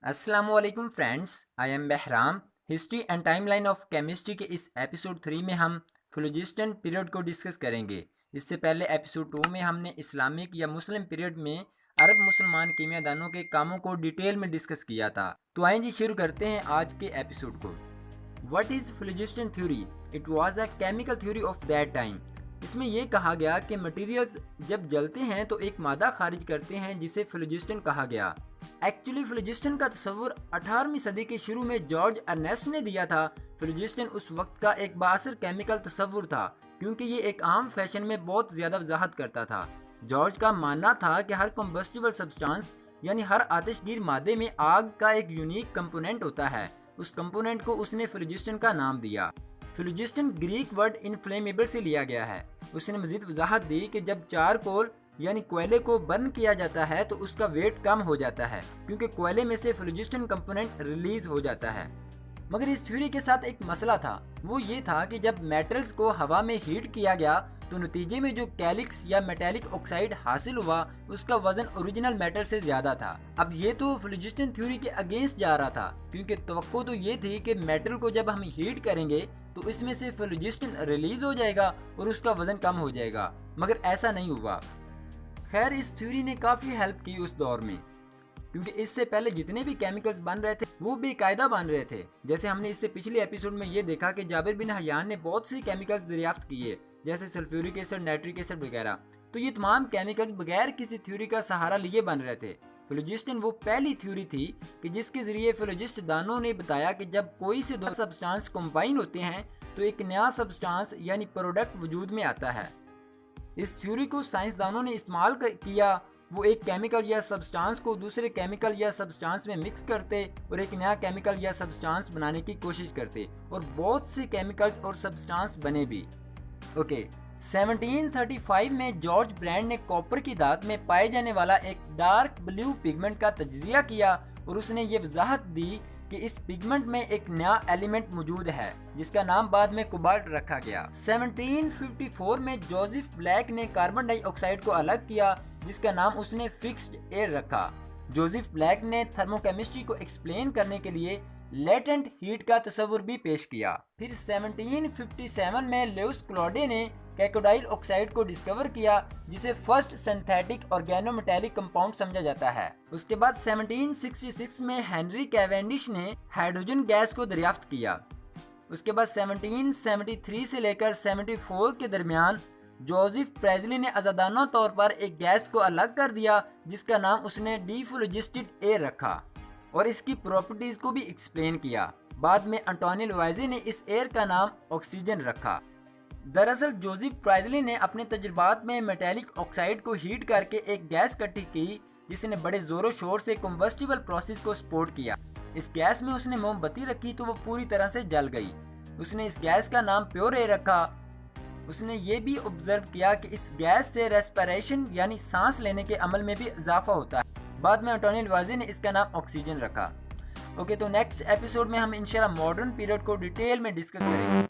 अस्सलामुअलैकुम friends, I am Bahram. History and timeline of chemistry के इस एपिसोड 3 में हम फिलोजिस्टन पीरियड को डिस्कस करेंगे। इससे पहले एपिसोड 2 में हमने इस्लामिक या मुस्लिम पीरियड में अरब मुसलमान कीमियादानों के कामों को डिटेल में डिस्कस किया था। तो आइए जी शुरू करते हैं आज के एपिसोड को। What is phlogiston theory? It was a chemical theory of that time. इसमें यह कहा गया कि मटेरियल्स जब जलते हैं तो एक मादा खारिज करते हैं जिसे फिलोजिस्टन कहा गया। एक्चुअली फिलोजिस्टन का तस्वुर 18वीं सदी के शुरू में जॉर्ज अर्नेस्ट ने दिया था। फिलोजिस्टन उस वक्त का एक बासर केमिकल तस्वुर था क्योंकि ये एक आम फैशन में बहुत ज़्यादा वजाहत करता था। जॉर्ज का मानना था कि हर कम्बस्टिबल सब्सटेंस यानी हर आतिशगीर मादे में आग का एक यूनिक कंपोनेंट होता है। उस कंपोनेंट को उसने फिलोजिस्टन का नाम दिया। फिलोजिस्टन ग्रीक वर्ड इनफ्लेमेबल से लिया गया है। उसने मजीद वजाहत दी कि जब चारकोल यानी कोयले को बर्न किया जाता है तो उसका वेट कम हो जाता है क्योंकि कोयले में से फिलोजिस्टन कंपोनेंट रिलीज हो जाता है। मगर इस थ्योरी के साथ एक मसला था, वो ये था कि जब मेटल्स को हवा में हीट किया गया तो नतीजे में जो कैलिक्स या मेटेलिक ऑक्साइड हासिल हुआ उसका वजन ओरिजिनल मेटल से ज्यादा था। अब ये तो फिलोजिस्टन थ्योरी के अगेंस्ट जा रहा था क्योंकि तवक्को तो ये थी कि मेटल को जब हम हीट करेंगे तो इसमें से फिलोजिस्टन रिलीज हो जाएगा और उसका वजन कम हो जाएगा, मगर ऐसा नहीं हुआ। खैर, इस थ्योरी ने काफ़ी हेल्प की उस दौर में क्योंकि इससे पहले जितने भी केमिकल्स बन रहे थे वो बेकायदा बन रहे थे। जैसे हमने इससे पिछले एपिसोड में ये देखा कि जाबिर बिन हयान ने बहुत सी केमिकल्स दरियाफ्त किए जैसे सल्फ्यूरिक एसिड, नाइट्रिक एसिड वगैरह। तो ये तमाम केमिकल्स बगैर किसी थ्योरी का सहारा लिए बन रहे थे। फिलोजिस्टन वो पहली थ्योरी थी कि जिसके जरिए फिलोजिस्ट दानों ने बताया कि जब कोई से दो सब्सटेंस कंबाइन होते हैं तो एक नया सब्सटेंस यानी प्रोडक्ट वजूद में आता है। इस थ्योरी को साइंसदानों ने इस्तेमाल किया। वो एक केमिकल या सब्सटेंस को दूसरे केमिकल या सब्सटेंस में मिक्स करते और एक नया केमिकल या सब्सटेंस बनाने की कोशिश करते और बहुत से केमिकल्स और सब्सटेंस बने भी। ओके, 1735 में जॉर्ज ब्रैंड ने कॉपर की धात में पाए जाने वाला एक डार्क ब्लू पिगमेंट का तज्जिया किया और उसने ये वजाहत दी कि इस पिगमेंट में एक नया एलिमेंट मौजूद है जिसका नाम बाद में कोबाल्ट रखा गया। 1754 में जोसेफ ब्लैक ने कार्बन डाइऑक्साइड को अलग किया जिसका नाम उसने फिक्स्ड एयर रखा। जोसेफ ब्लैक ने थर्मोकेमिस्ट्री को एक्सप्लेन करने के लिए लेटेंट हीट का तस्वुर भी पेश किया। फिर 1757 में लेउस क्लॉडे ने कैकोडाइल ऑक्साइड को डिस्कवर किया जिसे फर्स्ट सिंथेटिक ऑर्गेनोमेटेलिक कंपाउंड समझा जाता है। उसके बाद 1766 में हेनरी कैवेंडिश ने हाइड्रोजन गैस को दरियाफ्त किया। उसके बाद 1773 से लेकर 74 के दरमियान जोसेफ प्रेजली ने आजादाना तौर पर एक गैस को अलग कर दिया जिसका नाम उसने डीफ्लोजिस्टेड एयर रखा और इसकी प्रॉपर्टीज को भी एक्सप्लेन किया। बाद में एंटोनी लुवाइजे ने इस एयर का नाम ऑक्सीजन रखा। दरअसल जोसेफ प्रेजली ने अपने तजुर्बात में मेटेलिक ऑक्साइड को हीट करके एक गैस इकट्ठी की जिसने बड़े जोरों शोर से कम्बस्टिबल प्रोसेस को सपोर्ट किया। इस गैस में उसने मोमबत्ती रखी तो वो पूरी तरह से जल गई। उसने इस गैस का नाम प्योर एयर रखा। उसने ये भी ऑब्जर्व किया कि इस गैस से रेस्पिरेशन यानी सांस लेने के अमल में भी इजाफा होता है। बाद में एंटोनी लुवाइजे ने इसका नाम ऑक्सीजन रखा। ओके, तो नेक्स्ट एपिसोड में हम इंशाल्लाह मॉडर्न पीरियड को डिटेल में डिस्कस करेंगे।